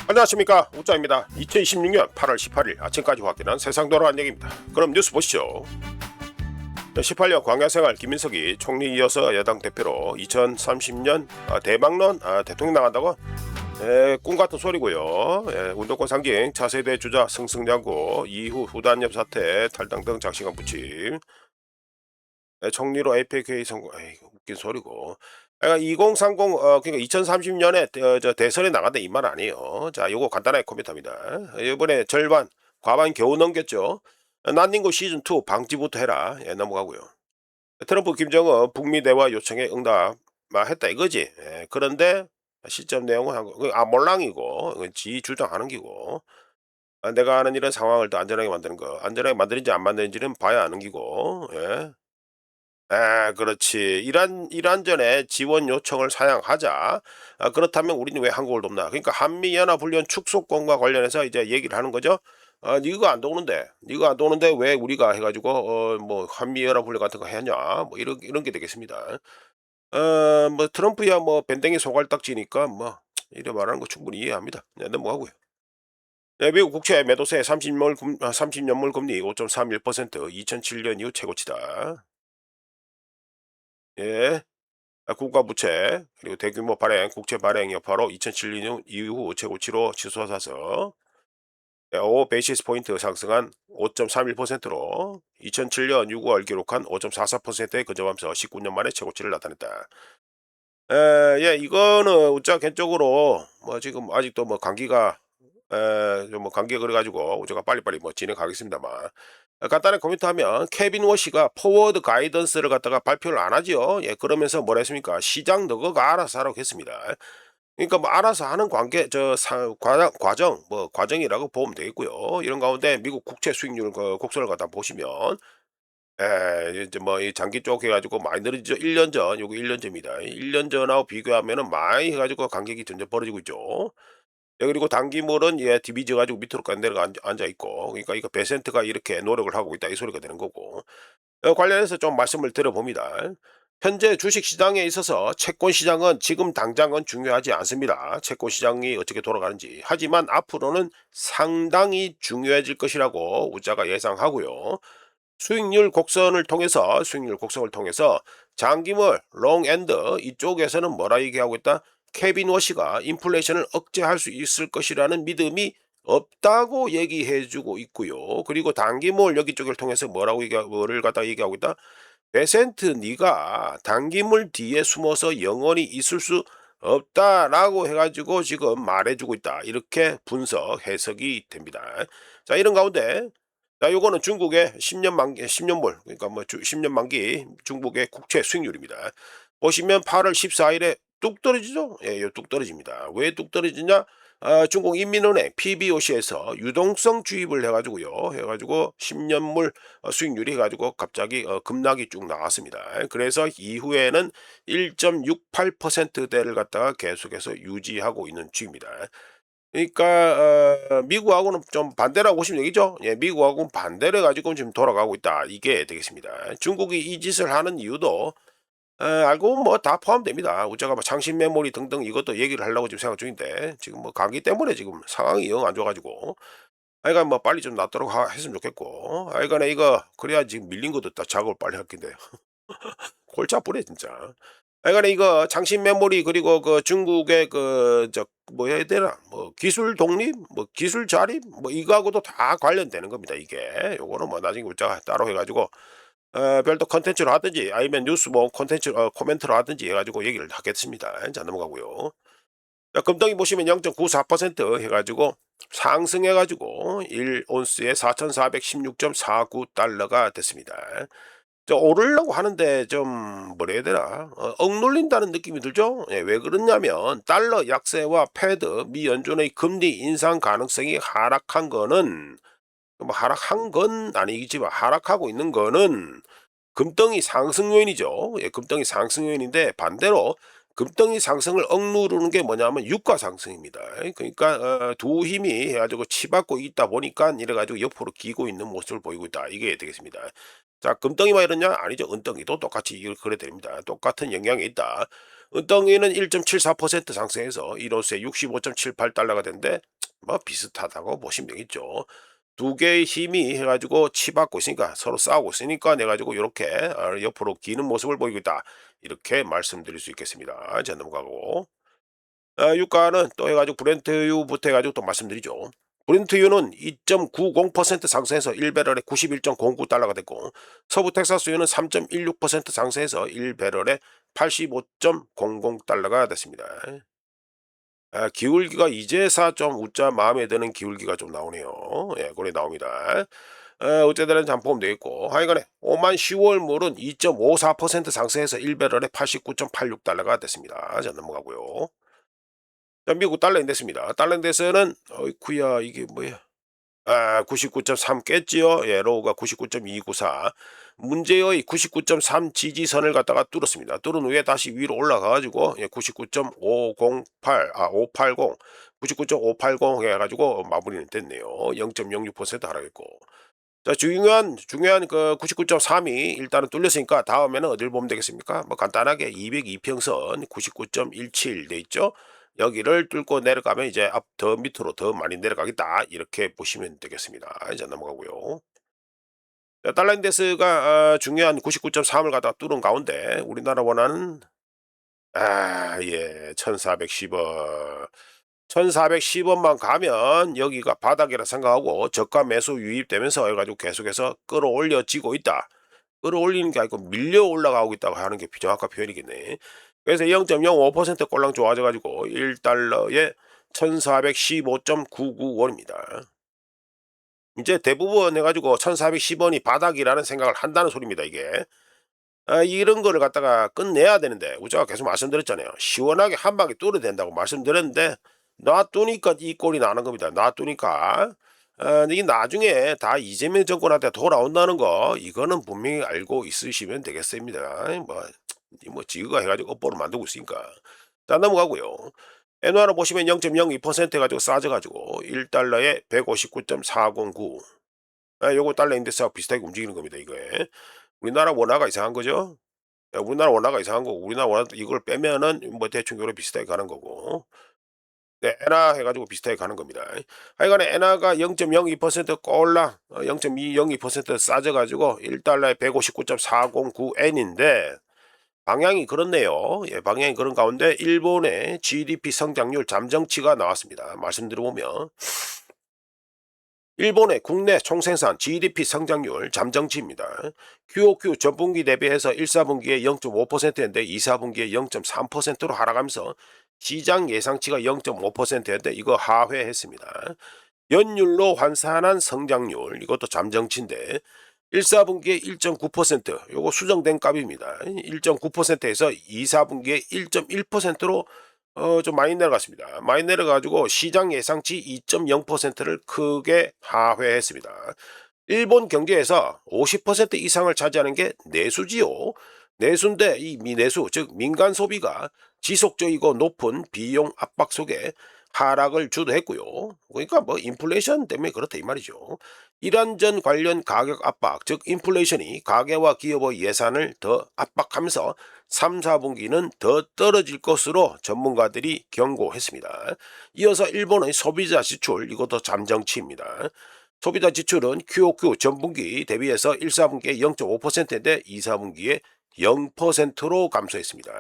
안녕하십니까, 우짜입니다. 2026년 8월 18일 아침까지 확인한 세상 돌아간 얘기입니다. 그럼 뉴스 보시죠. 18년 광야생활 김민석이 총리 이어서 여당 대표로 2030년 대망론 대통령 나간다고? 꿈같은 소리고요. 운동권 상징 차세대 주자 승승장구 이후 후단협 사태 탈당 등 장시간 부침. 총리로 APK 성공. 에이, 웃긴 소리고. 그러니까 2030 그러니까 2030년에 저 대선에 나간다 이 말 아니에요. 자, 요거 간단하게 코멘트합니다. 이번에 절반 과반 겨우 넘겼죠. 난닝구 시즌 2 방지부터 해라. 넘어가고요. 트럼프 김정은 북미 대화 요청에 응답했다 이거지. 그런데 시점 내용은 몰랑이고 그건 지 주장하는 기고. 내가 아는 이런 상황을 더 안전하게 만드는 거. 안전하게 만드는지 안 만드는지는 봐야 아는 기고. 예. 그렇지. 이란전에 지원 요청을 사양하자. 그렇다면 우리는 왜 한국을 돕나? 그러니까 한미연합훈련 축소권과 관련해서 이제 얘기를 하는 거죠. 니가 안 도는데, 니가 안 도는데 왜 우리가 해가지고 뭐 한미연합훈련 같은 거 하냐? 뭐 이런 게 되겠습니다. 뭐 트럼프야 뭐 밴댕이 소갈딱지니까 뭐 이래 말하는 거 충분히 이해합니다. 네, 넘어가고요. 네, 미국 국채 매도세 30년물 금리 5.31% 2007년 이후 최고치다. 예. 국가 부채 그리고 대규모 발행, 국채 발행 여파로 2007년 이후 최고치로 치솟아서 5 베이시스 포인트 상승한 5.31%로 2007년 6월 기록한 5.44%에 근접하면서 19년 만에 최고치를 나타냈다. 이거는 우짜 개인적으로 뭐 지금 아직도 뭐 감기가 좀뭐 감기가 그래 가지고 제가 빨리빨리 뭐 진행하겠습니다만 간단하게 코멘트하면 케빈 워시가 포워드 가이던스를 갖다가 발표를 안 하죠. 그러면서 뭐라 했습니까? 시장 너가 알아서 하라고 했습니다. 그러니까 뭐 알아서 하는 관계 과정 뭐 과정이라고 보면 되겠고요. 이런 가운데 미국 국채 수익률 그 곡선을 갖다 보시면 이제 뭐 이 장기 쪽 해 가지고 많이 늘어지죠. 1년 전 요거 1년 전입니다. 1년 전하고 비교하면은 많이 해 가지고 간격이 점점 벌어지고 있죠. 그리고 단기물은 디비져 가지고 밑으로 내려가 앉아 있고 그러니까 이거 베센트가 이렇게 노력을 하고 있다 이 소리가 되는 거고. 관련해서 좀 말씀을 드려봅니다. 현재 주식 시장에 있어서 채권 시장은 지금 당장은 중요하지 않습니다. 채권 시장이 어떻게 돌아가는지. 하지만 앞으로는 상당히 중요해질 것이라고 우자가 예상하고요. 수익률 곡선을 통해서 장기물 롱엔드 이쪽에서는 뭐라 얘기하고 있다? 케빈 워시가 인플레이션을 억제할 수 있을 것이라는 믿음이 없다고 얘기해 주고 있고요. 그리고 단기물 여기 쪽을 통해서 뭐를 갖다 얘기하고 있다? 베센트 네가 단기물 뒤에 숨어서 영원히 있을 수 없다라고 해가지고 지금 말해주고 있다. 이렇게 분석 해석이 됩니다. 자, 이런 가운데 자, 요거는 중국의 10년 만기, 10년물, 그러니까 뭐 10년 만기 중국의 국채 수익률입니다. 보시면 8월 14일에 뚝 떨어지죠? 뚝 떨어집니다. 왜 뚝 떨어지냐? 중국 인민은행 PBOC에서 유동성 주입을 해가지고요. 해가지고 10년물 수익률이 해가지고 갑자기 급락이 쭉 나왔습니다. 그래서 이후에는 1.68%대를 갖다가 계속해서 유지하고 있는 중입니다. 그러니까 미국하고는 좀 반대라고 보시면 되겠죠. 미국하고는 반대를 가지고 지금 돌아가고 있다. 이게 되겠습니다. 중국이 이 짓을 하는 이유도 알고 보면 뭐 다 포함됩니다. 우리가 뭐 장신 메모리 등등 이것도 얘기를 하려고 지금 생각 중인데 지금 뭐 감기 때문에 지금 상황이 영 안 좋아가지고 하여간 뭐 빨리 좀 낫도록 했으면 좋겠고 하여간에 이거 그래야 지금 밀린 것도 다 작업을 빨리 할 텐데 골치 아프네 진짜. 하여간에 이거 장신 메모리 그리고 그 중국의 그 저 뭐 해야 되나 뭐 기술 독립 뭐 기술 자립 뭐 이거하고도 다 관련되는 겁니다 이게. 요거는 뭐 나중에 우리가 따로 해 가지고 별도 콘텐츠로 하든지 아니면 뉴스 뭐 콘텐츠 코멘트로 하든지 해 가지고 얘기를 하겠습니다. 자, 넘어가고요. 자, 금덩이 보시면 0.94% 해 가지고 상승해 가지고 1 온스에 4,416.49 달러가 됐습니다. 오르려고 하는데 좀 뭐라 해야 되나 억눌린다는 느낌이 들죠. 왜 그러냐면 달러 약세와 패드 미 연준의 금리 인상 가능성이 하락한 거는 뭐 하락한 건 아니지만 하락하고 있는 거는 금덩이 상승 요인이죠. 금덩이 상승 요인인데 반대로 금덩이 상승을 억누르는 게 뭐냐면 유가 상승입니다. 그러니까 두 힘이 해가지고 치받고 있다 보니까 이래가지고 옆으로 기고 있는 모습을 보이고 있다. 이게 되겠습니다. 자, 금덩이만 이러냐? 아니죠. 은덩이도 똑같이 이걸 그래 됩니다. 똑같은 영향이 있다. 은덩이는 1.74% 상승해서 1온스에 65.78달러가 된데 뭐 비슷하다고 보시면 되겠죠. 두 개의 힘이 해 가지고 치받고 있으니까 서로 싸우고 있으니까 내 가지고 요렇게 옆으로 기는 모습을 보이고 있다. 이렇게 말씀드릴 수 있겠습니다. 자 넘어가고. 유가는 또 해 가지고 브렌트유부터 해 가지고 또 말씀드리죠. 브렌트유는 2.90% 상승해서 1배럴에 91.09달러가 됐고 서부 텍사스유는 3.16% 상승해서 1배럴에 85.00달러가 됐습니다. 기울기가 이제서 좀 웃자 마음에 드는 기울기가 좀 나오네요. 예, 고래 나옵니다. 어쨌든 잘 보면 되겠고 하여간에 오만 10월 물은 2.54% 상승해서 1배럴에 89.86달러가 됐습니다. 자 넘어가고요. 자 미국 달러 인덱스입니다. 달러 인덱스는 어이쿠야 이게 뭐야 99.3 깼지요. 예, 로우가 99.294. 문제의 99.3 지지선을 갖다가 뚫었습니다. 뚫은 후에 다시 위로 올라가 가지고 예, 99.508 580 99.580 해 가지고 마무리는 됐네요. 0.06% 하락했고. 자 중요한 그 99.3이 일단은 뚫렸으니까 다음에는 어딜 보면 되겠습니까? 뭐 간단하게 202평선 99.17 돼 있죠? 여기를 뚫고 내려가면 이제 앞 더 밑으로 더 많이 내려가겠다. 이렇게 보시면 되겠습니다. 이제 넘어가고요. 자 달러 인덱스가 중요한 99.3을 갖다가 뚫은 가운데 우리나라 원화는 예 1,410원. 1,410원만 가면 여기가 바닥이라 생각하고 저가 매수 유입되면서 해 가지고 계속해서 끌어올려지고 있다. 끌어올리는 게 아니고 밀려 올라가고 있다고 하는 게 정확한 표현이겠네. 그래서 0.05% 꼴랑 좋아져 가지고 1달러에 1,415.99원입니다. 이제 대부분 해 가지고 1,410원이 바닥이라는 생각을 한다는 소리입니다 이게. 이런 거를 갖다가 끝내야 되는데 제가 계속 말씀드렸잖아요. 시원하게 한 방에 뚫어야 된다고 말씀드렸는데 놔두니까 이 꼴이 나는 겁니다. 놔두니까 이 나중에 다 이재명 정권한테 돌아온다는 거 이거는 분명히 알고 있으시면 되겠습니다. 뭐 지그가 해가지고 업보를 만들고 있으니까. 자 넘어가고요. 엔화로 보시면 0.02% 해가지고 싸져가지고 1달러에 159.409. 요거 달러 인덱스하고 비슷하게 움직이는 겁니다 이거에. 우리나라 원화가 이상한 거죠. 우리나라 원화가 이상한 거고 우리나라 원화 이걸 빼면은 뭐 대충 요래 비슷하게 가는 거고. 네 엔화 해 가지고 비슷하게 가는 겁니다. 하여간에 엔화가 0.02% 꼴랑 0.202% 싸져 가지고 1달러에 159.409 엔인데 방향이 그렇네요. 예 방향이 그런 가운데 일본의 GDP 성장률 잠정치가 나왔습니다. 말씀드려 보면 일본의 국내 총생산 GDP 성장률 잠정치입니다. QOQ 전분기 대비해서 1사분기에 0.5%였는데 2사분기에 0.3%로 하락하면서 시장 예상치가 0.5%였는데 이거 하회했습니다. 연율로 환산한 성장률 이것도 잠정치인데 1사분기에 1.9% 요거 수정된 값입니다. 1.9%에서 2사분기에 1.1%로 좀 많이 내려갔습니다. 많이 내려가지고 시장 예상치 2.0%를 크게 하회했습니다. 일본 경제에서 50% 이상을 차지하는 게 내수지요. 내수인데 이 미내수 즉 민간 소비가 지속적이고 높은 비용 압박 속에 하락을 주도했고요. 그러니까 뭐 인플레이션 때문에 그렇다 이 말이죠. 이란전 관련 가격 압박 즉 인플레이션이 가계와 기업의 예산을 더 압박하면서 3, 4분기는 더 떨어질 것으로 전문가들이 경고했습니다. 이어서 일본의 소비자 지출 이것도 잠정치입니다. 소비자 지출은 QOQ 전분기 대비해서 1, 4분기에 0.5%인데 2, 4분기에 0%로 감소했습니다.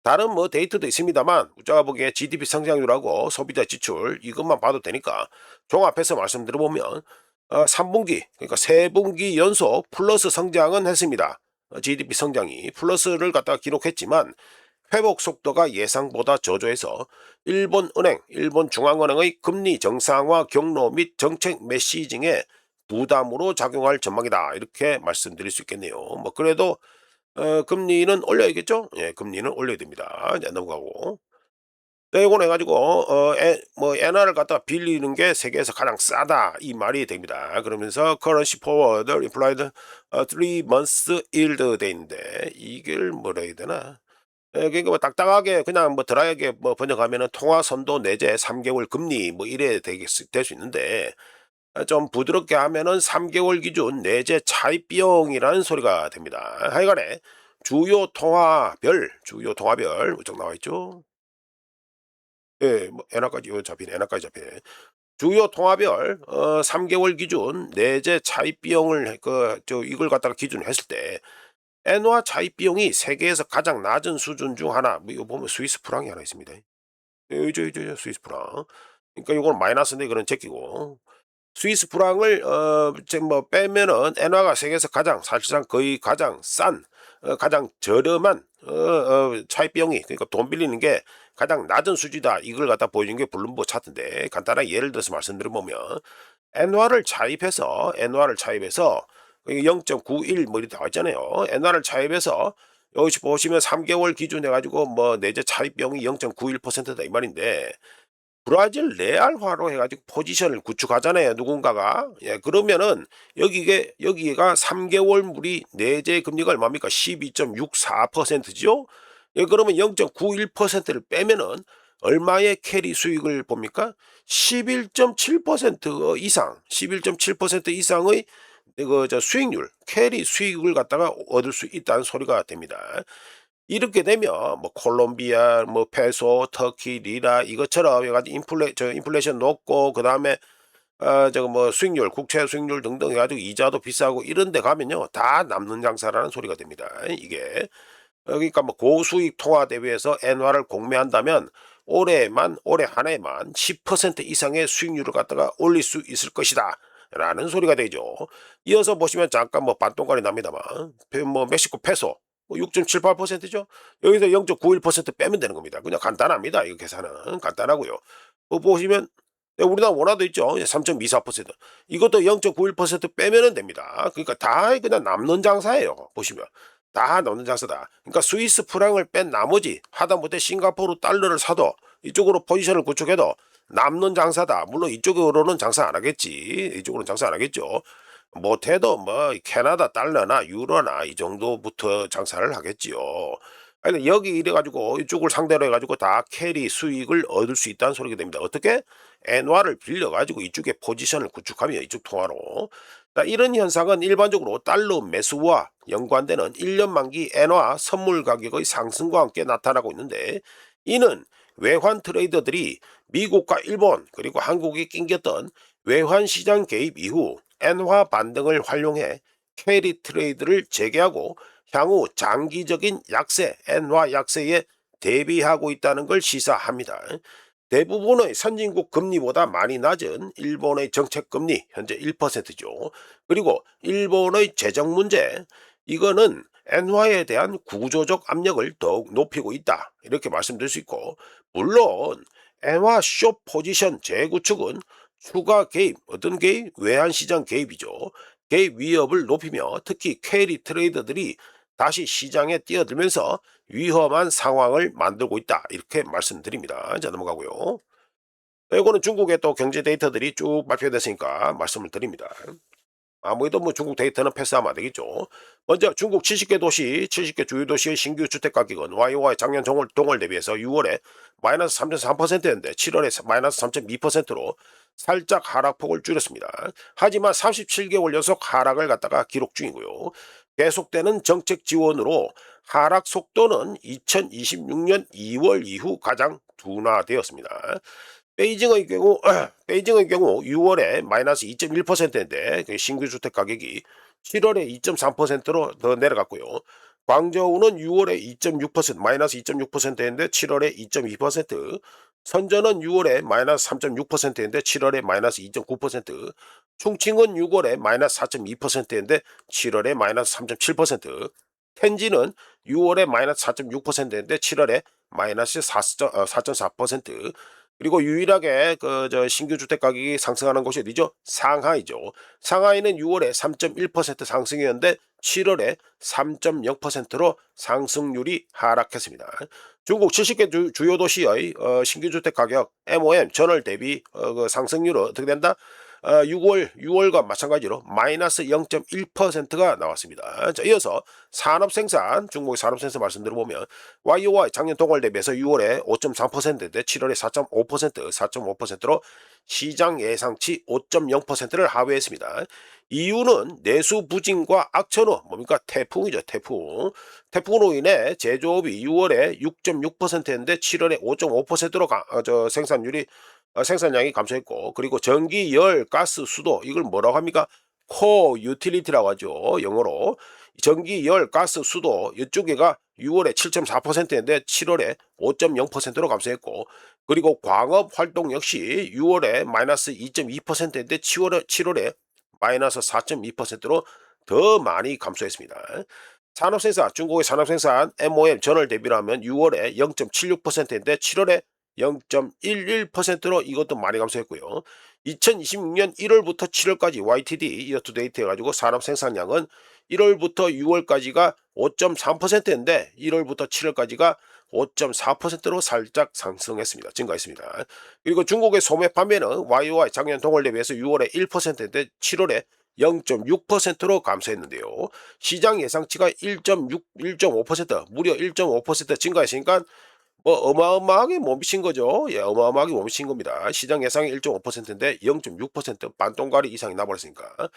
다른 뭐 데이터도 있습니다만 우리가 보기에 GDP 성장률하고 소비자 지출 이것만 봐도 되니까 종합해서 말씀드려보면 3분기 그러니까 3분기 연속 플러스 성장은 했습니다. GDP 성장이 플러스를 갖다가 기록했지만 회복 속도가 예상보다 저조해서 일본 중앙은행의 금리 정상화 경로 및 정책 메시징에 부담으로 작용할 전망이다. 이렇게 말씀드릴 수 있겠네요. 뭐 그래도 금리는 올려야겠죠? 예, 금리는 올려야 됩니다. 이제 넘어가고. 네, 이건 해가지고 뭐 엔화를 갖다 빌리는 게 세계에서 가장 싸다 이 말이 됩니다. 그러면서 currency forward implied 3 months yield 돼 있는데 이걸 뭐라 해야 되나? 그러니까 뭐 딱딱하게 그냥 뭐 드라이하게 뭐 번역하면은 통화 선도 내재 3개월 금리 뭐 이래 될 수 있는데 좀 부드럽게 하면은 3개월 기준 내재 차입 비용이라는 소리가 됩니다. 하여간에 주요 통화별 쭉 나와 있죠. 예, 뭐 엔화까지 요 잡히네. 엔화까지 잡히네. 주요 통화별 3개월 기준 내재 차입 비용을 이걸 갖다가 기준으로 했을 때 엔화 차입 비용이 세계에서 가장 낮은 수준 중 하나, 뭐 이거 보면 스위스 프랑이 하나 있습니다. 저 스위스 프랑. 그러니까 요거는 마이너스인데 그런 제끼고 스위스 프랑을 뭐 빼면은 엔화가 세계에서 가장 사실상 거의 가장 싼 가장 저렴한 차입 비용이, 그러니까 돈 빌리는 게 가장 낮은 수지다, 이걸 갖다 보여준 게 블룸버그 차트인데, 간단하게 예를 들어서 말씀드려보면 엔화를 차입해서 0.91 뭐 이렇게 나와 있잖아요. 엔화를 차입해서 여기 보시면 3개월 기준 해가지고 뭐 내재 차입 비용이 0.91%다 이 말인데, 브라질 레알화로 해가지고 포지션을 구축하잖아요, 누군가가. 예, 그러면은 여기가 3개월 물이 내재 금리가 얼마입니까? 12.64%죠. 예, 그러면 0.91%를 빼면은 얼마의 캐리 수익을 봅니까? 11.7% 이상, 11.7% 이상의 수익률, 캐리 수익을 갖다가 얻을 수 있다는 소리가 됩니다. 이렇게 되면 뭐 콜롬비아, 뭐 페소, 터키, 리라 이것처럼 해가지고 인플레이션 높고, 그 다음에 저거 뭐 수익률, 국채 수익률 등등 해가지고 이자도 비싸고 이런 데 가면요 다 남는 장사라는 소리가 됩니다. 이게 그러니까 뭐 고수익 통화 대비해서 엔화를 공매한다면 올해 한 해만 10% 이상의 수익률을 갖다가 올릴 수 있을 것이다 라는 소리가 되죠. 이어서 보시면 잠깐 뭐 반동간이 납니다만 뭐 멕시코 페소 6.78%죠. 여기서 0.91% 빼면 되는 겁니다. 그냥 간단합니다. 이거 계산은 간단하고요. 보시면 우리나라 원화도 있죠. 3.24%. 이것도 0.91% 빼면은 됩니다. 그러니까 다 그냥 남는 장사예요. 보시면 다 남는 장사다. 그러니까 스위스 프랑을 뺀 나머지 하다못해 싱가포르 달러를 사도 이쪽으로 포지션을 구축해도 남는 장사다. 물론 이쪽으로는 장사 안 하겠지. 이쪽으로는 장사 안 하겠죠. 못해도 뭐 캐나다 달러나 유로나 이 정도부터 장사를 하겠지요. 아니 여기 이래가지고 이쪽을 상대로 해가지고 다 캐리 수익을 얻을 수 있다는 소리가 됩니다. 어떻게? 엔화를 빌려가지고 이쪽에 포지션을 구축하면 이쪽 통화로. 이런 현상은 일반적으로 달러 매수와 연관되는 1년 만기 엔화 선물 가격의 상승과 함께 나타나고 있는데, 이는 외환 트레이더들이 미국과 일본 그리고 한국이 낑겼던 외환 시장 개입 이후 엔화 반등을 활용해 캐리 트레이드를 재개하고 향후 장기적인 약세, 엔화 약세에 대비하고 있다는 걸 시사합니다. 대부분의 선진국 금리보다 많이 낮은 일본의 정책 금리 현재 1%죠. 그리고 일본의 재정 문제, 이거는 엔화에 대한 구조적 압력을 더욱 높이고 있다, 이렇게 말씀드릴 수 있고, 물론 엔화 숏 포지션 재구축은 추가 개입, 어떤 개입? 외환시장 개입이죠. 개입 위협을 높이며 특히 캐리 트레이더들이 다시 시장에 뛰어들면서 위험한 상황을 만들고 있다, 이렇게 말씀드립니다. 자, 넘어가고요. 이거는 중국의 또 경제 데이터들이 쭉 발표됐으니까 말씀을 드립니다. 아무래도 뭐 중국 데이터는 패스하면 안 되겠죠. 먼저 중국 70개 도시, 70개 주요 도시의 신규 주택 가격은 YOY 작년 동월 대비해서 6월에 마이너스 3.3%였는데 7월에 마이너스 3.2%로 살짝 하락폭을 줄였습니다. 하지만 37개월 연속 하락을 갖다가 기록 중이고요. 계속되는 정책 지원으로 하락 속도는 2026년 2월 이후 가장 둔화되었습니다. 베이징의 경우 6월에 마이너스 2.1%인데 신규 주택 가격이 7월에 2.3%로 더 내려갔고요. 광저우는 6월에 2.6% 마이너스 2.6%인데 7월에 2.2%, 선전은 6월에 마이너스 3.6%인데 7월에 마이너스 2.9%, 충칭은 6월에 마이너스 4.2%인데 7월에 마이너스 3.7%, 텐지는 6월에 마이너스 4.6%인데 7월에 마이너스 4.4%, 그리고 유일하게 신규 주택 가격이 상승하는 곳이 어디죠? 상하이죠. 상하이는 6월에 3.1% 상승이었는데 7월에 3.0%로 상승률이 하락했습니다. 중국 70개 주요 도시의 신규 주택 가격 MOM 전월 대비 상승률은 어떻게 된다? 6월과 마찬가지로 마이너스 0.1%가 나왔습니다. 자, 이어서 산업생산, 중국의 산업생산 말씀드려보면 YOY 작년 동월 대비해서 6월에 5.3%인데 7월에 4.5%로 시장 예상치 5.0%를 하회했습니다. 이유는 내수 부진과 악천후, 뭡니까? 태풍이죠, 태풍. 태풍으로 인해 제조업이 6월에 6.6%였는데 7월에 5.5%로 생산률이 생산량이 감소했고, 그리고 전기, 열, 가스, 수도 이걸 뭐라고 합니까? 코어 유틸리티라고 하죠. 영어로. 전기, 열, 가스, 수도 이쪽에가 6월에 7.4%인데 7월에 5.0%로 감소했고, 그리고 광업 활동 역시 6월에 마이너스 2.2%인데 7월에 마이너스 4.2%로 더 많이 감소했습니다. 산업생산, 중국의 산업생산 MOM 전월 대비로 하면 6월에 0.76%인데 7월에 0.11%로 이것도 많이 감소했고요. 2026년 1월부터 7월까지 YTD 이어 투 데이트 해가지고 산업 생산량은 1월부터 6월까지가 5.3%인데 1월부터 7월까지가 5.4%로 살짝 상승했습니다. 증가했습니다. 그리고 중국의 소매 판매는 YOY 작년 동월 대비해서 6월에 1%인데 7월에 0.6%로 감소했는데요. 시장 예상치가 1.5% 무려 1.5% 증가했으니까 뭐 어마어마하게 못 미친 거죠. 예, 어마어마하게 못 미친 겁니다. 시장 예상이 1.5%인데 0.6% 반동가리 이상이 나버렸으니까.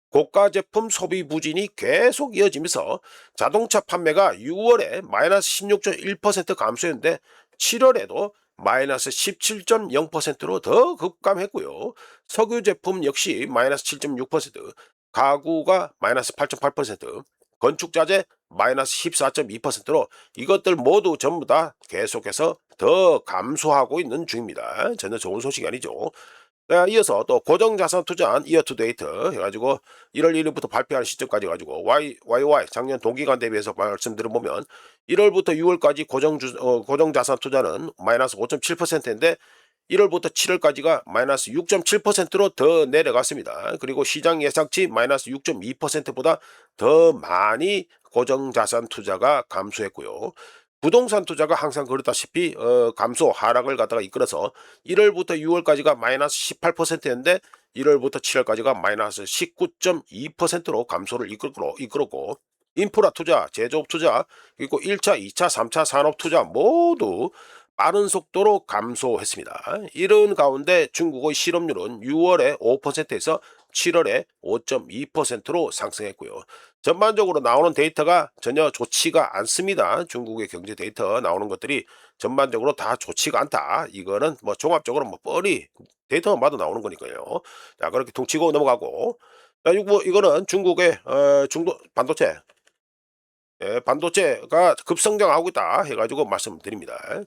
고가 제품 소비 부진이 계속 이어지면서 자동차 판매가 6월에 마이너스 16.1% 감소했는데 7월에도 마이너스 17.0%로 더 급감했고요. 석유 제품 역시 마이너스 7.6%, 가구가 마이너스 8.8%, 건축자재 마이너스 14.2%로 이것들 모두 전부 다 계속해서 더 감소하고 있는 중입니다. 전혀 좋은 소식이 아니죠. 이어서 또 고정자산 투자한 이어 투 데이트 해가지고 1월 1일부터 발표하는 시점까지 가지고 YOY 작년 동기간 대비해서 말씀드려 보면 1월부터 6월까지 고정자산 투자는 마이너스 5.7%인데 1월부터 7월까지가 마이너스 6.7%로 더 내려갔습니다. 그리고 시장 예상치 마이너스 6.2%보다 더 많이 고정자산 투자가 감소했고요. 부동산 투자가 항상 그렇다시피 감소 하락을 갖다가 이끌어서 1월부터 6월까지가 마이너스 18%였는데 1월부터 7월까지가 마이너스 19.2%로 감소를 이끌었고, 인프라 투자, 제조업 투자, 그리고 1차, 2차, 3차 산업 투자 모두 빠른 속도로 감소했습니다. 이런 가운데 중국의 실업률은 6월에 5%에서 7월에 5.2%로 상승했고요. 전반적으로 나오는 데이터가 전혀 좋지가 않습니다. 중국의 경제 데이터 나오는 것들이 전반적으로 다 좋지가 않다. 이거는 뭐 종합적으로 뭐 뻔히 데이터만 봐도 나오는 거니까요. 자, 그렇게 퉁치고 넘어가고. 자, 이거는 중국의 중도 반도체, 예, 반도체가 급성장하고 있다 해가지고 말씀드립니다.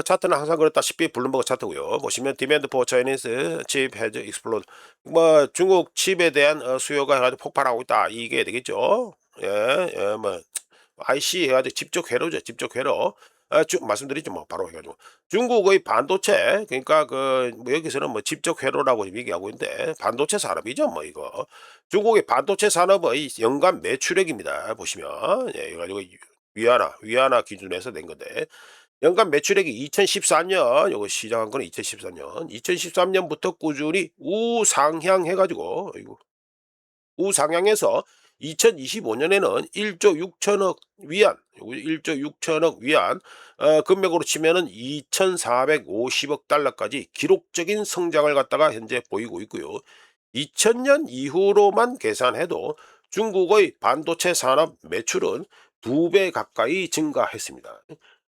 차트는 항상 그렇다시피 블룸버그 차트고요. 보시면 디맨드 포 차이니스 칩 헤즈 익스플로드, 뭐 중국 칩에 대한 수요가 해가지고 폭발하고 있다 이게 되겠죠. 예, 예, 뭐 IC 해가지고 집적 회로죠. 집적 회로. 쭉 말씀드리죠. 뭐 바로 해가지고 중국의 반도체, 그러니까 뭐 여기서는 뭐 집적 회로라고 얘기하고 있는데 반도체 산업이죠. 뭐 이거 중국의 반도체 산업의 연간 매출액입니다. 보시면 예, 이가지고 위안화 기준에서 낸 건데 연간 매출액이 2014년 요거 시작한 거는 2014년 2013년부터 꾸준히 우상향해 가지고 우상향해서 2025년에는 1조 6천억 위안, 요거 1조 6천억 위안, 금액으로 치면은 2,450억 달러까지 기록적인 성장을 갖다가 현재 보이고 있고요. 2000년 이후로만 계산해도 중국의 반도체 산업 매출은 2배 가까이 증가했습니다.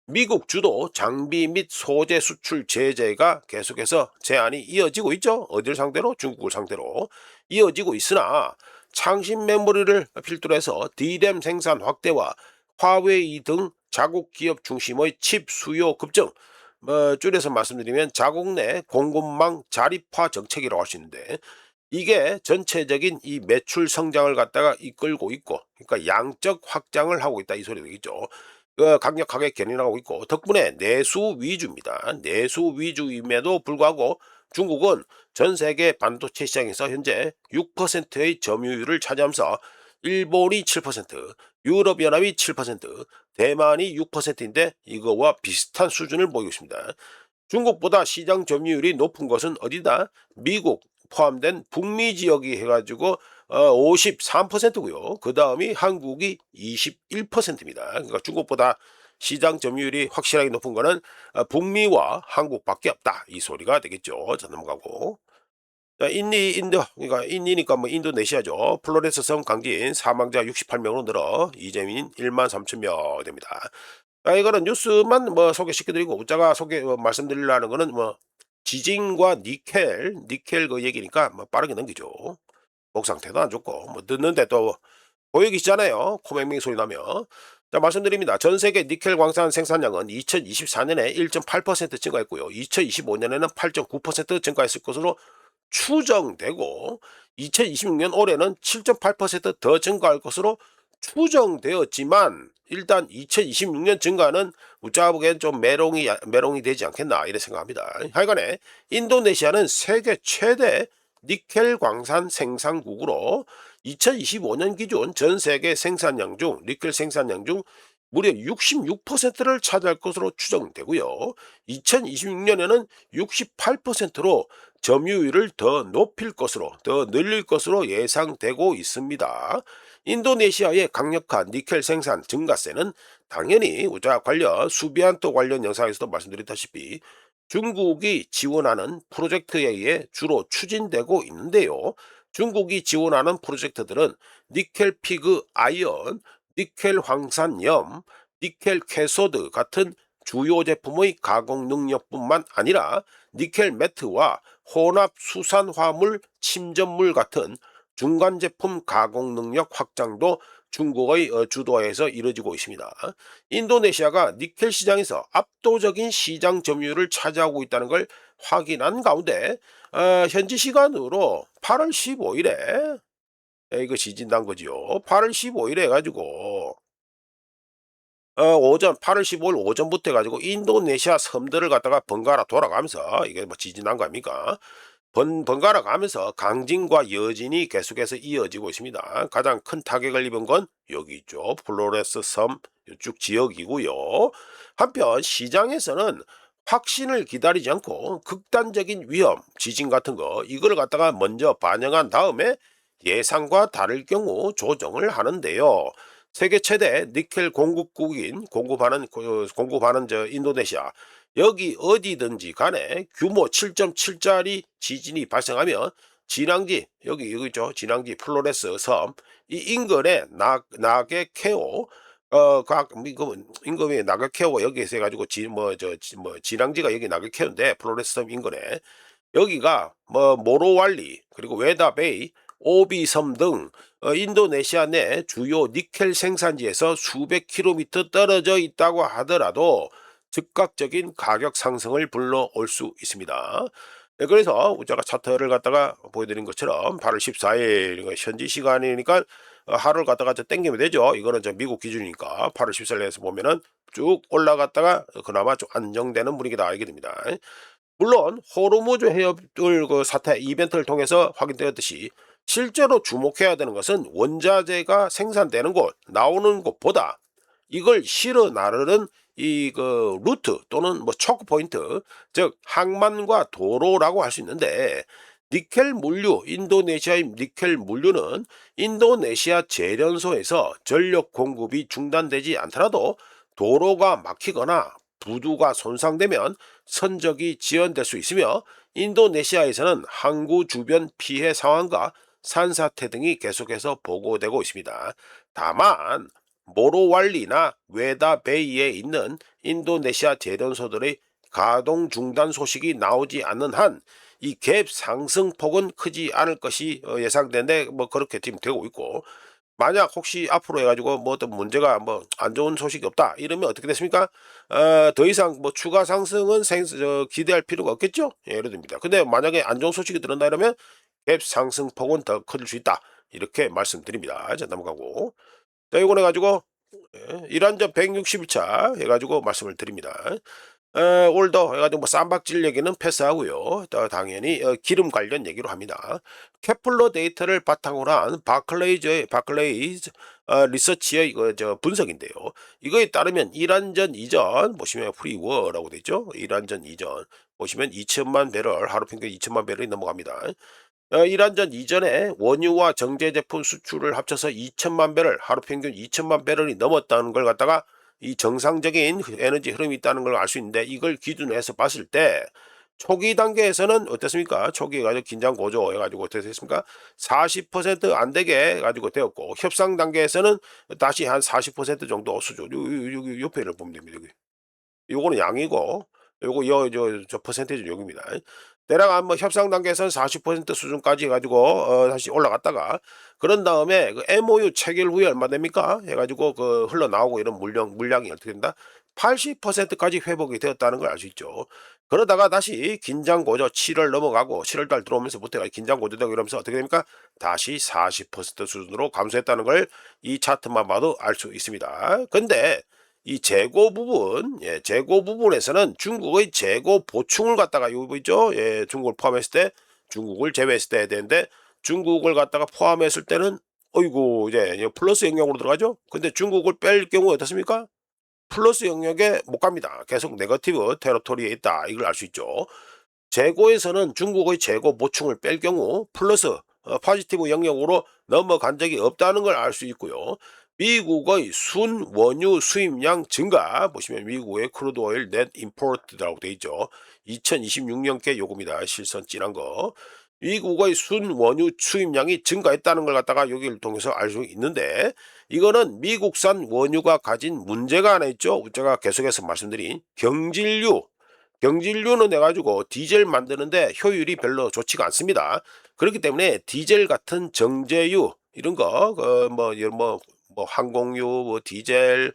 미국 주도 장비 및 소재 수출 제재가 계속해서 제한이 이어지고 있죠. 어딜 상대로? 중국을 상대로 이어지고 있으나 창신 메모리를 필두로 해서 D램 생산 확대와 화웨이 등 자국 기업 중심의 칩 수요 급증, 뭐 줄여서 말씀드리면 자국 내 공급망 자립화 정책이라고 할 수 있는데, 이게 전체적인 이 매출 성장을 갖다가 이끌고 있고, 그러니까 양적 확장을 하고 있다 이 소리 되겠죠. 강력하게 견인하고 있고, 덕분에 내수 위주입니다. 내수 위주임에도 불구하고 중국은 전 세계 반도체 시장에서 현재 6%의 점유율을 차지하면서 일본이 7%, 유럽연합이 7%, 대만이 6%인데 이거와 비슷한 수준을 보이고 있습니다. 중국보다 시장 점유율이 높은 것은 어디다? 미국 포함된 북미 지역이 해가지고 53%고요. 그 다음이 한국이 21%입니다. 그러니까 중국보다 시장 점유율이 확실하게 높은 거는 북미와 한국밖에 없다. 이 소리가 되겠죠. 자, 넘어가고. 자, 그러니까 인니니까 뭐 인도네시아죠. 플로렌스성 강진 사망자 68명으로 늘어 이재민 1만 3천 명 됩니다. 이거는 뉴스만 뭐 소개시켜드리고 웃자가 말씀드리려는 거는 뭐 지진과 니켈 그 얘기니까 뭐 빠르게 넘기죠. 목 상태도 안 좋고 뭐 듣는데 또 보이시잖아요. 코맹맹 소리 나면. 자, 말씀드립니다. 전 세계 니켈 광산 생산량은 2024년에 1.8% 증가했고요. 2025년에는 8.9% 증가했을 것으로 추정되고 2026년 올해는 7.8%더 증가할 것으로 추정되었지만 일단 2026년 증가는 웃자가 보기엔 좀 매롱이 되지 않겠나 이렇게 생각합니다. 하여간에 인도네시아는 세계 최대 니켈 광산 생산국으로 2025년 기준 전 세계 생산량 중 니켈 생산량 중 무려 66%를 차지할 것으로 추정되고요. 2026년에는 68%로 점유율을 더 늘릴 것으로 예상되고 있습니다. 인도네시아의 강력한 니켈 생산 증가세는 당연히 우자 관련 수비안토 관련 영상에서도 말씀드렸다시피 중국이 지원하는 프로젝트에 의해 주로 추진되고 있는데요. 중국이 지원하는 프로젝트들은 니켈 피그 아이언, 니켈 황산염, 니켈 캐소드 같은 주요 제품의 가공 능력뿐만 아니라 니켈 매트와 혼합 수산화물 침전물 같은 중간 제품 가공 능력 확장도 중국의 주도하에서 이루어지고 있습니다. 인도네시아가 니켈 시장에서 압도적인 시장 점유율을 차지하고 있다는 걸 확인한 가운데 현지 시간으로 8월 15일에 이거 지진난 거지요. 8월 15일에 해가지고 오전 8월 15일 오전부터 해가지고 인도네시아 섬들을 갖다가 번갈아 돌아가면서 이게 뭐 지진난 거 아닙니까? 번갈아 가면서 강진과 여진이 계속해서 이어지고 있습니다. 가장 큰 타격을 입은 건 여기 있죠. 플로레스 섬 이쪽 지역이고요. 한편 시장에서는 확신을 기다리지 않고 극단적인 위험, 지진 같은 거 이걸 갖다가 먼저 반영한 다음에 예상과 다를 경우 조정을 하는데요. 세계 최대 니켈 공급국인 공급하는 저 인도네시아 여기 어디든지 간에 규모 7.7짜리 지진이 발생하면 진앙지 여기 있죠. 진앙지 플로레스 섬 이 인근에 나게케오 각 임금이 나게케오 여기에서 해가지고 진앙지가 여기 나게케오인데 플로레스 섬 인근에 여기가 뭐 모로왈리 그리고 웨다베이 오비섬 등 인도네시아 내 주요 니켈 생산지에서 수백 킬로미터 떨어져 있다고 하더라도 즉각적인 가격 상승을 불러올 수 있습니다. 네, 그래서 제가 차트를 갖다가 보여드린 것처럼 8월 14일 현지 시간이니까 하루를 갖다가 땡기면 되죠. 이거는 미국 기준이니까 8월 14일에서 보면은 쭉 올라갔다가 그나마 좀 안정되는 분위기다 알게 됩니다. 물론 호르무즈 해협을 그 사태 이벤트를 통해서 확인되었듯이 실제로 주목해야 되는 것은 원자재가 생산되는 곳, 나오는 곳보다 이걸 실어 나르는 이 그 루트 또는 뭐 초크 포인트, 즉 항만과 도로라고 할 수 있는데 인도네시아의 니켈 물류는 인도네시아 제련소에서 전력 공급이 중단되지 않더라도 도로가 막히거나 부두가 손상되면 선적이 지연될 수 있으며 인도네시아에서는 항구 주변 피해 상황과 산사태 등이 계속해서 보고되고 있습니다. 다만 모로왈리나 웨다베이에 있는 인도네시아 제련소들의 가동 중단 소식이 나오지 않는 한 이 갭 상승폭은 크지 않을 것이 예상되는데 뭐 그렇게 지금 되고 있고 만약 혹시 앞으로 해가지고 뭐 어떤 문제가 뭐 안 좋은 소식이 없다 이러면 어떻게 됐습니까? 더 이상 뭐 추가 상승은 기대할 필요가 없겠죠? 예, 예를 듭니다. 근데 만약에 안 좋은 소식이 들었다 이러면 갭 상승폭은 더 커질 수 있다 이렇게 말씀드립니다. 자, 넘어가고 자, 이거 해가지고 이란전 160일차 해가지고 말씀을 드립니다. 올더 해가지고 뭐 쌈박질 얘기는 패스하고요. 또 당연히 기름 관련 얘기로 합니다. 케플러 데이터를 바탕으로 한 바클레이즈 리서치의 분석인데요. 이거에 따르면 이란전 이전 보시면 프리워라고 되어 있죠. 이란전 이전 보시면 2천만 배럴 하루 평균 2천만 배럴이 넘어갑니다. 이란전 이전에 원유와 정제 제품 수출을 합쳐서 2천만 배럴 하루 평균 2천만 배럴이 넘었다는 걸 갖다가 이 정상적인 에너지 흐름이 있다는 걸 알 수 있는데 이걸 기준으로 해서 봤을 때 초기 단계에서는 어땠습니까? 초기에 가지고 긴장 고조 해가지고 어떻게 됐습니까? 40%안 되게 해가지고 되었고, 협상 단계에서는 다시 한 40% 정도 수준. 여기 옆에를 보면 됩니다. 여기. 요거는 양이고, 요거 저 퍼센테이지 여기입니다. 대략 한 뭐 협상 단계에서는 40% 수준까지 해가지고 다시 올라갔다가, 그런 다음에 그 MOU 체결 후에 얼마 됩니까? 해가지고 그 흘러나오고 이런 물량이 어떻게 된다? 80%까지 회복이 되었다는 걸 알 수 있죠. 그러다가 다시 긴장 고조 7월 넘어가고 7월 달 들어오면서부터 긴장 고조되고 이러면서 어떻게 됩니까? 다시 40% 수준으로 감소했다는 걸 이 차트만 봐도 알 수 있습니다. 근데 이 재고 부분, 예, 재고 부분에서는 중국의 재고 보충을 갖다가 이거 있죠? 예, 중국을 포함했을 때, 중국을 제외했을 때 해야 되는데, 중국을 갖다가 포함했을 때는 어이구 이제 플러스 영역으로 들어가죠. 근데 중국을 뺄 경우 어떻습니까? 플러스 영역에 못 갑니다. 계속 네거티브 테러토리에 있다. 이걸 알 수 있죠. 재고에서는 중국의 재고 보충을 뺄 경우 플러스 포지티브 영역으로 넘어간 적이 없다는 걸 알 수 있고요. 미국의 순 원유 수입량 증가 보시면 미국의 크루드 오일 넷 임포트라고 되어 있죠. 2026년께 요금이다. 실선 찐한 거. 미국의 순 원유 수입량이 증가했다는 걸 갖다가 여기를 통해서 알 수 있는데, 이거는 미국산 원유가 가진 문제가 하나 있죠. 제가 계속해서 말씀드린 경질류는 해가지고 디젤 만드는데 효율이 별로 좋지가 않습니다. 그렇기 때문에 디젤 같은 정제유 이런 거, 뭐 항공유, 뭐 디젤,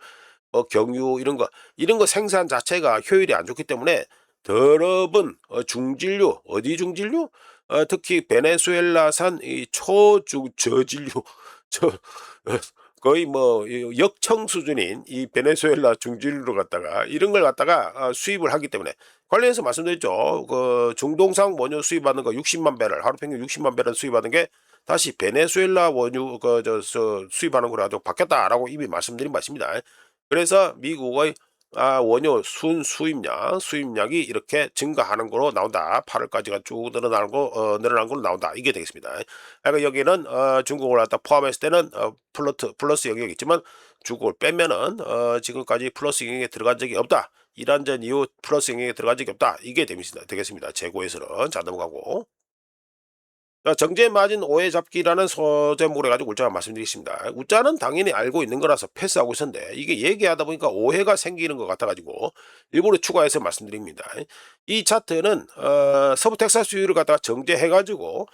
뭐 경유 이런 거 생산 자체가 효율이 안 좋기 때문에 더러운 중진류, 어디 중진류? 특히 베네수엘라산 이 저진류, 저 거의 뭐 역청 수준인 이 베네수엘라 중진류를 갖다가 이런 걸 갖다가 수입을 하기 때문에, 관련해서 말씀드렸죠. 그 중동산 원유 수입하는 거 60만 배럴, 하루 평균 60만 배럴 수입하는 게 다시 베네수엘라 원유 수입하는 거로 아주 바뀌었다라고 이미 말씀드린 바 있습니다. 그래서 미국의 원유 수입량이 이렇게 증가하는 거로 나온다. 8월까지가 쭉 늘어난 걸로 나온다. 이게 되겠습니다. 그러니까 여기는 중국을 갖다 포함했을 때는 플러스 영역이 있지만, 중국을 빼면은 지금까지 플러스 영역에 들어간 적이 없다. 이란전 이후 플러스 영역에 들어간 적이 없다. 이게 되겠습니다. 재고에서는. 자, 넘어가고. 자, 정제 마진 오해 잡기라는 소제목을 해가지고 울자가 말씀드리겠습니다. 우자는 당연히 알고 있는 거라서 패스하고 있었는데, 이게 얘기하다 보니까 오해가 생기는 것 같아가지고 일부러 추가해서 말씀드립니다. 이 차트는 서부 텍사스유를 갖다가 정제해가지고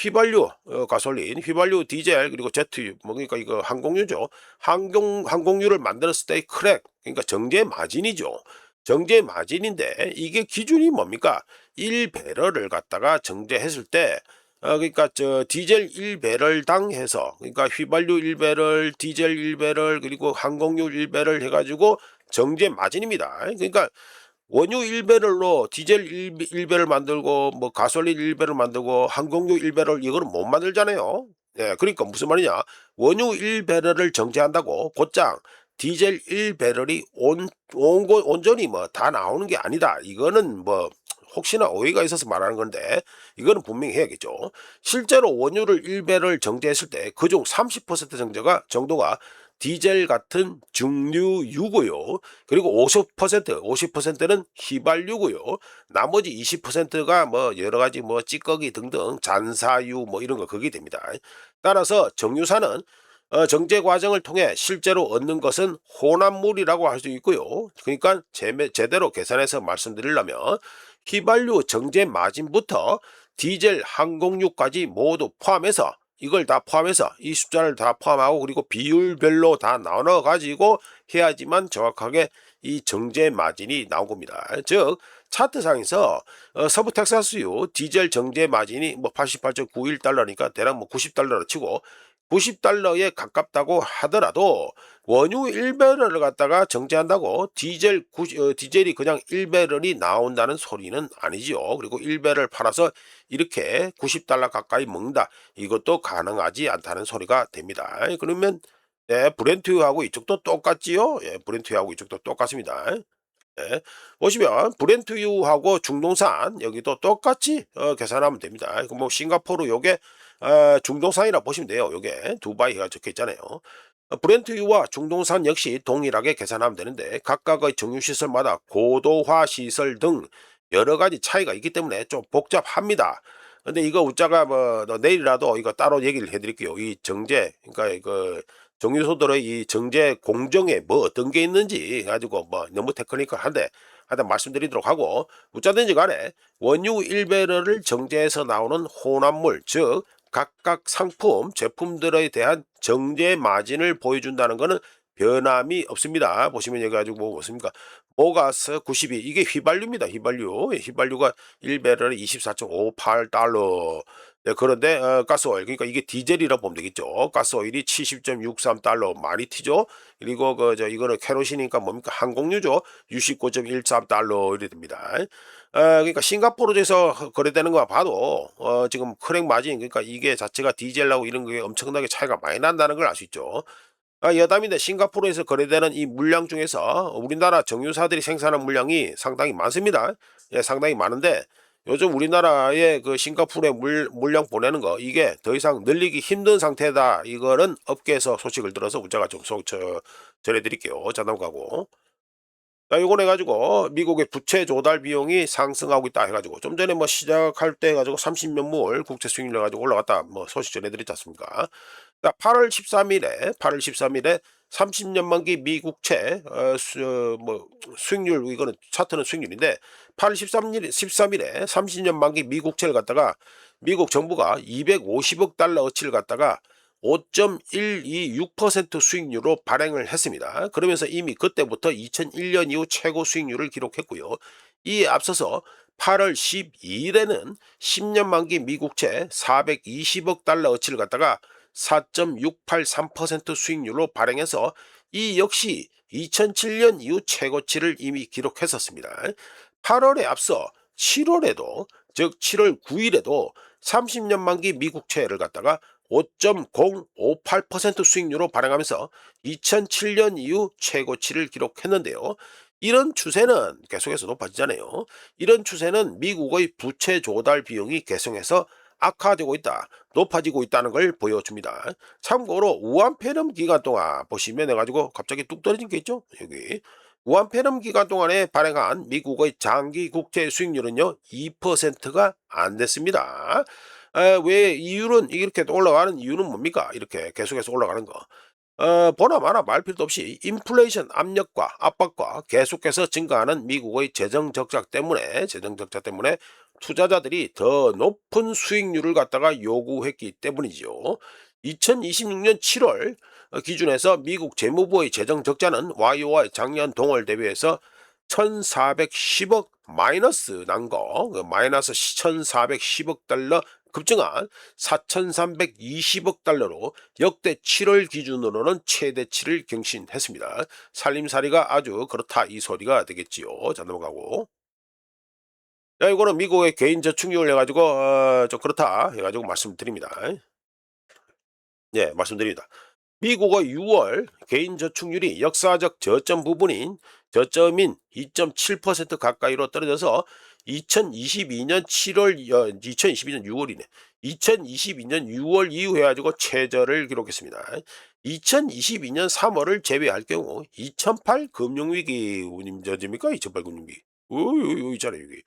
휘발유, 가솔린, 휘발유, 디젤, 그리고 제트유, 뭐 그러니까 이거 항공유죠. 항공유를 만들었을 때의 크랙, 그러니까 정제 마진이죠. 정제 마진인데 이게 기준이 뭡니까? 1배럴을 갖다가 정제했을 때 그러니까 디젤 1배럴당 해서, 그러니까 휘발유 1배럴, 디젤 1배럴, 그리고 항공유 1배럴 해가지고 정제 마진입니다. 그러니까 원유 1배럴로 디젤 1배럴 만들고 뭐 가솔린 1배럴 만들고 항공유 1배럴 이거는 못 만들잖아요. 예, 그러니까 무슨 말이냐? 원유 1배럴을 정제한다고 곧장 디젤 1배럴이 온전히 뭐 다 나오는 게 아니다. 이거는 뭐 혹시나 오해가 있어서 말하는 건데, 이거는 분명히 해야겠죠. 실제로 원유를 1배럴 정제했을 때 그중 30% 정도가 디젤 같은 중류유고요. 그리고 50%는 휘발유고요. 나머지 20%가 뭐 여러 가지 뭐 찌꺼기 등등 잔사유 뭐 이런 거 그게 됩니다. 따라서 정유사는 정제 과정을 통해 실제로 얻는 것은 혼합물이라고 할 수 있고요. 그러니까 제대로 계산해서 말씀드리려면 휘발유 정제 마진부터 디젤 항공유까지 모두 포함해서, 이걸 다 포함해서 이 숫자를 다 포함하고 그리고 비율별로 다 나눠 가지고 해야지만 정확하게 이 정제 마진이 나온 겁니다. 즉 차트상에서 서부 텍사스유 디젤 정제 마진이 뭐 88.91달러니까 대략 뭐 90달러로 치고 90달러에 가깝다고 하더라도 원유 1배럴을 갖다가 정제한다고 디젤이 그냥 1배럴이 나온다는 소리는 아니지요. 그리고 1배럴 팔아서 이렇게 90달러 가까이 먹는다. 이것도 가능하지 않다는 소리가 됩니다. 그러면 브렌트유하고 이쪽도 똑같지요. 브렌트유하고 이쪽도 똑같습니다. 예, 보시면 브렌트유하고 중동산 여기도 똑같이 계산하면 됩니다. 뭐 싱가포르 요게 중동산이라 보시면 돼요. 요게 두바이가 적혀 있잖아요. 브렌트유와 중동산 역시 동일하게 계산하면 되는데, 각각의 정유시설마다 고도화 시설 등 여러 가지 차이가 있기 때문에 좀 복잡합니다. 근데 이거 웃자가 뭐 내일이라도 이거 따로 얘기를 해 드릴게요. 이 정제, 그러니까 그 정유소들의 이 정제 공정에 뭐 어떤 게 있는지 가지고 뭐 너무 테크니컬한데 하여튼 말씀드리도록 하고, 어쩌든지 간에 원유 1배럴을 정제해서 나오는 혼합물, 즉 각각 상품 제품들에 대한 정제 마진을 보여준다는 것은 변함이 없습니다. 보시면 여기 가지고 뭐 없습니까? 모가스 92, 이게 휘발유입니다. 휘발유. 예, 휘발유가 1배럴에 24.58달러. 네, 그런데 가스오일, 그러니까 이게 디젤이라 보면 되겠죠. 가스오일이 70.63달러, 많이 튀죠. 그리고 이거는 캐로신이니까 뭡니까? 항공유죠. 69.13달러 이래 됩니다. 그러니까 싱가포르에서 거래되는 거 봐도 지금 크랙 마진, 그러니까 이게 자체가 디젤하고 이런 게 엄청나게 차이가 많이 난다는 걸 알 수 있죠. 여담인데 싱가포르에서 거래되는 이 물량 중에서 우리나라 정유사들이 생산한 물량이 상당히 많습니다. 예, 상당히 많은데 요즘 우리나라에 그 싱가포르에 물량 보내는 거 이게 더 이상 늘리기 힘든 상태다. 이거는 업계에서 소식을 들어서 제가 좀 전해드릴게요. 자, 넘어가고. 자, 요건 해가지고 미국의 부채 조달 비용이 상승하고 있다 해가지고 좀 전에 뭐 시작할 때 해가지고 30년물 국채 수익률 해가지고 올라갔다 뭐 소식 전해드렸지 않습니까? 자, 8월 13일에 30년 만기 미국채 뭐 수익률, 이거는 차트는 수익률인데 8월 13일에 30년 만기 미국채를 갖다가 미국 정부가 250억 달러 어치를 갖다가 5.126% 수익률로 발행을 했습니다. 그러면서 이미 그때부터 2001년 이후 최고 수익률을 기록했고요. 이에 앞서서 8월 12일에는 10년 만기 미국채 420억 달러 어치를 갖다가 4.683% 수익률로 발행해서 이 역시 2007년 이후 최고치를 이미 기록했었습니다. 8월에 앞서 7월에도, 즉 7월 9일에도 30년 만기 미국채를 갖다가 5.058% 수익률로 발행하면서 2007년 이후 최고치를 기록했는데요. 이런 추세는 계속해서 높아지잖아요. 이런 추세는 미국의 부채 조달 비용이 계속해서 악화되고 있다, 높아지고 있다는 걸 보여줍니다. 참고로 우한폐렴 기간 동안 보시면 해가지고 갑자기 뚝 떨어진 게 있죠. 여기 우한폐렴 기간 동안에 발행한 미국의 장기 국채 수익률은요 2%가 안 됐습니다. 왜 이유는 이렇게 올라가는 이유는 뭡니까? 이렇게 계속해서 올라가는 거. 보나 마나 말 필요도 없이 인플레이션 압력과 압박과 계속해서 증가하는 미국의 재정 적자 때문에 투자자들이 더 높은 수익률을 갖다가 요구했기 때문이죠. 2026년 7월 기준에서 미국 재무부의 재정 적자는 YOY 작년 동월 대비해서 1410억 마이너스 난 거, 마이너스 1410억 달러 급증한 4320억 달러로 역대 7월 기준으로는 최대치를 경신했습니다. 살림살이가 아주 그렇다, 이 소리가 되겠지요. 자, 넘어가고. 야, 이거는 미국의 개인 저축률 해가지고 좀 그렇다 해가지고 말씀드립니다. 예, 말씀드립니다. 미국의 6월 개인 저축률이 역사적 저점인 2.7% 가까이로 떨어져서 2022년 6월이네. 2022년 6월 이후 해가지고 최저를 기록했습니다. 2022년 3월을 제외할 경우 2008 금융위기 운임저입니까? 2008 금융위기. 여기 있잖아요, 여기.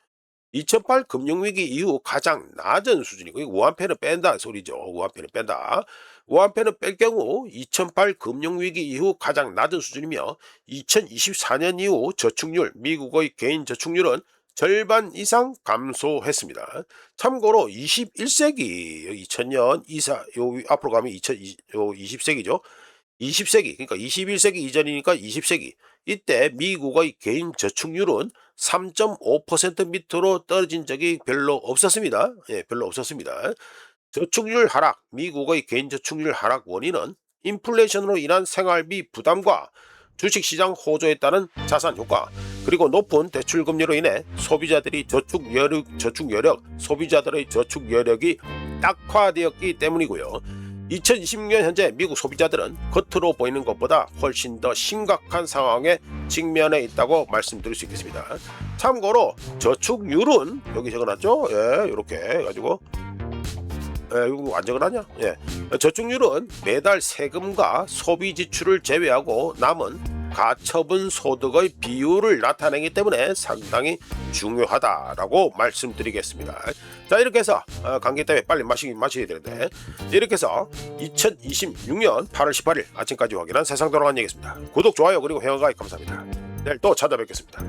2008 금융위기 이후 가장 낮은 수준이고, 우한폐는 뺀다 소리죠. 우한폐는 뺀다. 우한폐는 뺄 경우 2008 금융위기 이후 가장 낮은 수준이며 2024년 이후 저축률, 미국의 개인 저축률은 절반 이상 감소했습니다. 참고로 21세기 2000년 앞으로 가면 20세기죠. 20세기, 그러니까 21세기 이전이니까 20세기. 이때 미국의 개인 저축률은 3.5% 밑으로 떨어진 적이 별로 없었습니다. 예, 별로 없었습니다. 저축률 하락, 미국의 개인 저축률 하락 원인은 인플레이션으로 인한 생활비 부담과 주식시장 호조에 따른 자산 효과, 그리고 높은 대출 금리로 인해 소비자들의 저축 여력이 악화되었기 때문이고요. 2026년 현재 미국 소비자들은 겉으로 보이는 것보다 훨씬 더 심각한 상황에 직면해 있다고 말씀드릴 수 있겠습니다. 참고로 저축률은 여기 적어놨죠. 예, 이렇게 해가지고 이거 안 적어놨냐? 예, 저축률은 매달 세금과 소비 지출을 제외하고 남은 가처분 소득의 비율을 나타내기 때문에 상당히 중요하다라고 말씀드리겠습니다. 자, 이렇게 해서 감기 때문에 빨리 마셔야 되는데, 이렇게 해서 2026년 8월 18일 아침까지 확인한 세상 돌아간 얘기였습니다. 구독, 좋아요, 그리고 회원 가입 감사합니다. 내일 또 찾아뵙겠습니다.